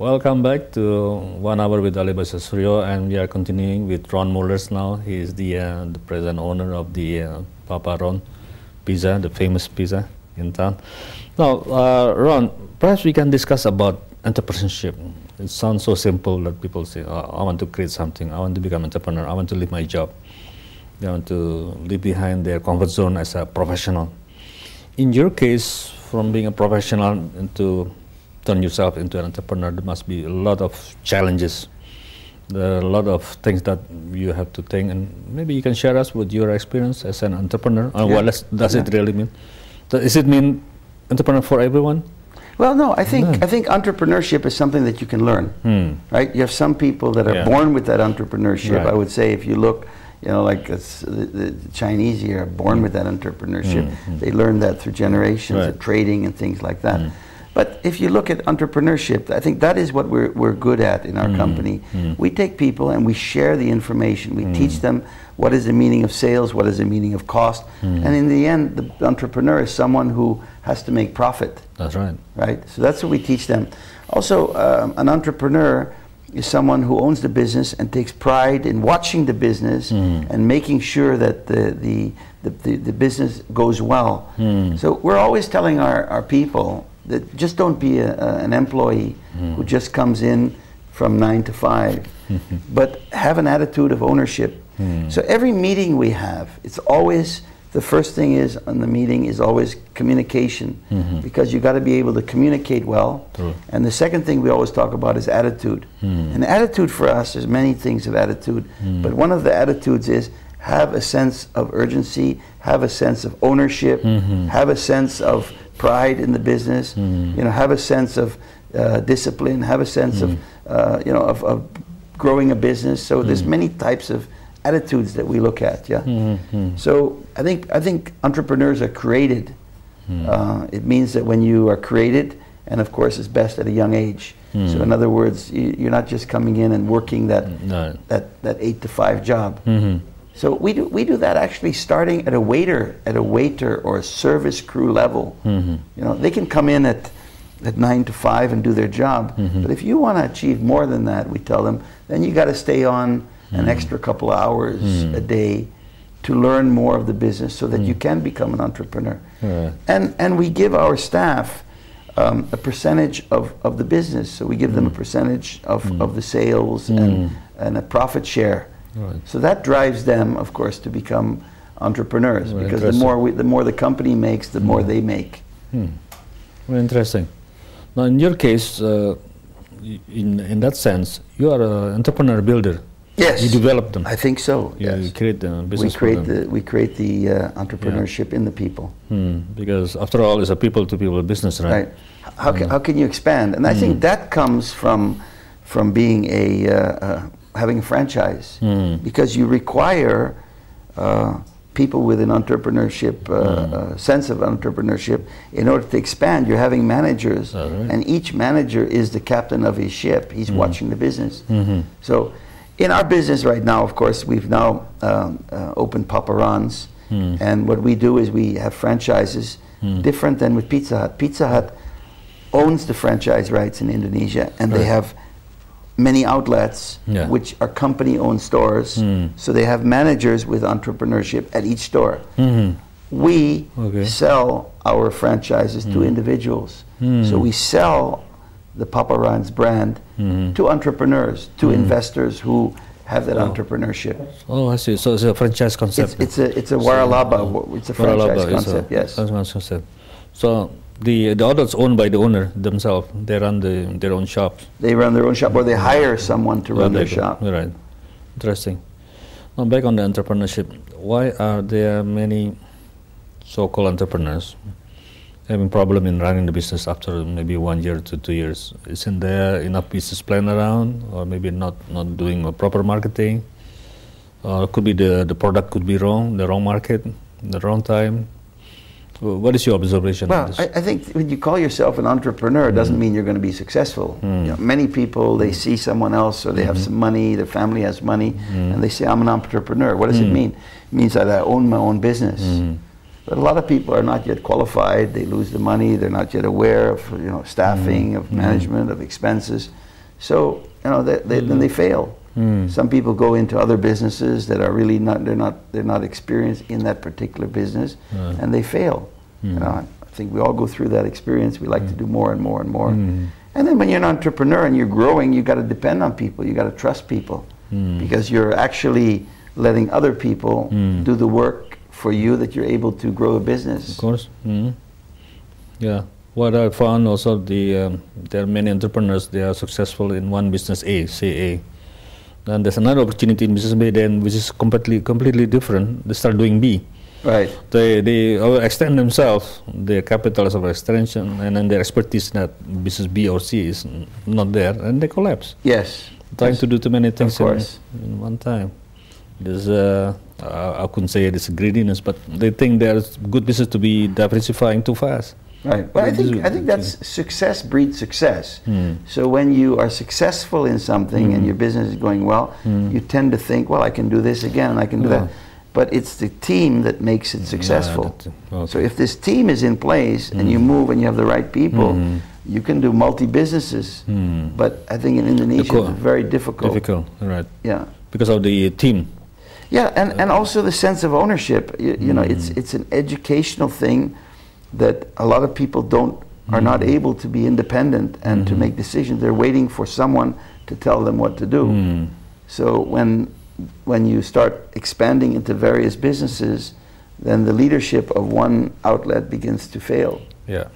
Welcome back to 1 Hour with Ali Baisha Suryo, and we are continuing with Ron Mullers now. He is the present owner of the Papa Ron Pizza, the famous pizza in town. Now, Ron, perhaps we can discuss about entrepreneurship. It sounds so simple that people say, oh, I want to create something, I want to become an entrepreneur, I want to leave my job. They want to leave behind their comfort zone as a professional. In your case, from being a professional into turn yourself into an entrepreneur, there must be a lot of challenges. There are a lot of things that you have to think, and maybe you can share us with your experience as an entrepreneur. What does it really mean? Does it mean entrepreneur for everyone? Well, no. I think entrepreneurship is something that you can learn. Right? You have some people that are born with that entrepreneurship. Right. I would say if you look, like the Chinese here are born with that entrepreneurship. They learn that through generations of trading and things like that. But if you look at entrepreneurship, I think that is what we're good at in our company. We take people and we share the information. We teach them what is the meaning of sales, what is the meaning of cost. And in the end, the entrepreneur is someone who has to make profit. That's right. Right? So that's what we teach them. Also, an entrepreneur is someone who owns the business and takes pride in watching the business and making sure that the business goes well. So we're always telling our people that just don't be an employee who just comes in from 9 to 5, but have an attitude of ownership. So every meeting we have, it's always, the first thing is on the meeting is always communication, because you got to be able to communicate well. And the second thing we always talk about is attitude. And attitude for us, there's many things of attitude, but one of the attitudes is have a sense of urgency, have a sense of ownership, have a sense of pride in the business, have a sense of discipline, have a sense of growing a business. So there's many types of attitudes that we look at. So I think entrepreneurs are created. It means that when you are created, and of course it's best at a young age. So in other words, you're not just coming in and working that 8 to 5 job. So we do that actually starting at a waiter or a service crew level. They can come in at 9 to 5 and do their job. But if you want to achieve more than that, we tell them, then you got to stay on an extra couple of hours a day to learn more of the business so that you can become an entrepreneur. And we give our staff a percentage of the business. So we give them a percentage of the sales and a profit share. So that drives them, of course, to become entrepreneurs, because the more the company makes, the more they make. Very interesting. Now, in your case, in that sense, you are an entrepreneur builder. Yes, you develop them. I think so. You create the business. We create the entrepreneurship in the people. Because after all, it's a people-to-people business, right? How can you expand? And I think that comes from being having a franchise, because you require people with an entrepreneurship sense of entrepreneurship in order to expand. You're having managers, and each manager is the captain of his ship. He's watching the business. So in our business right now, of course, we've now opened Papa Ron's, and what we do is we have franchises different than with Pizza Hut. Pizza Hut owns the franchise rights in Indonesia, and they have many outlets which are company-owned stores, so they have managers with entrepreneurship at each store. We sell our franchises to individuals, so we sell the Papa Ron's brand to entrepreneurs, to investors who have that entrepreneurship. Oh, I see. So it's a franchise concept. It's a waralaba. It's a franchise concept. Yes. Franchise concept. So the outlets owned by the owner themselves. They run their own shops. They run their own shop, or they hire someone to run their shop. Right. Interesting. Now back on the entrepreneurship. Why are there many so-called entrepreneurs having problem in running the business after maybe 1 year to 2 years? Isn't there enough business plan around, or maybe not doing a proper marketing? Or could be the product could be wrong, the wrong market, the wrong time. What is your observation on this? I think when you call yourself an entrepreneur, it doesn't mean you're going to be successful. Many people, they see someone else, or they have some money, their family has money, and they say, I'm an entrepreneur. What does it mean? It means that I own my own business. But a lot of people are not yet qualified. They lose the money. They're not yet aware of staffing, of management, of expenses. So then they fail. Some people go into other businesses that are really they're not experienced in that particular business, and they fail. I think we all go through that experience. We like to do more and more and more. And then when you're an entrepreneur and you're growing, you got to depend on people. You got to trust people, because you're actually letting other people do the work for you, that you're able to grow a business. Of course. Yeah. What I found also, there are many entrepreneurs, they are successful in one business A, say A. Then there's another opportunity in business B, then which is completely different. They start doing B. Right. They extend themselves, their capital is of extension, and then their expertise in that business B or C is not there, and they collapse. Yes. Trying to do too many things in one time. There's I couldn't say it's greediness, but they think there's good business to be diversifying too fast. Right. Well, I think that's success breeds success. So when you are successful in something and your business is going well, you tend to think, well, I can do this again and I can do that. But it's the team that makes it successful. So if this team is in place and you move and you have the right people, you can do multi-businesses. But I think in Indonesia it's very difficult. Difficult, right. Yeah. Because of the team. Yeah, and also the sense of ownership. You know, it's an educational thing that a lot of people are not able to be independent and to make decisions. They're waiting for someone to tell them what to do. So when you start expanding into various businesses, then the leadership of one outlet begins to fail. Yeah.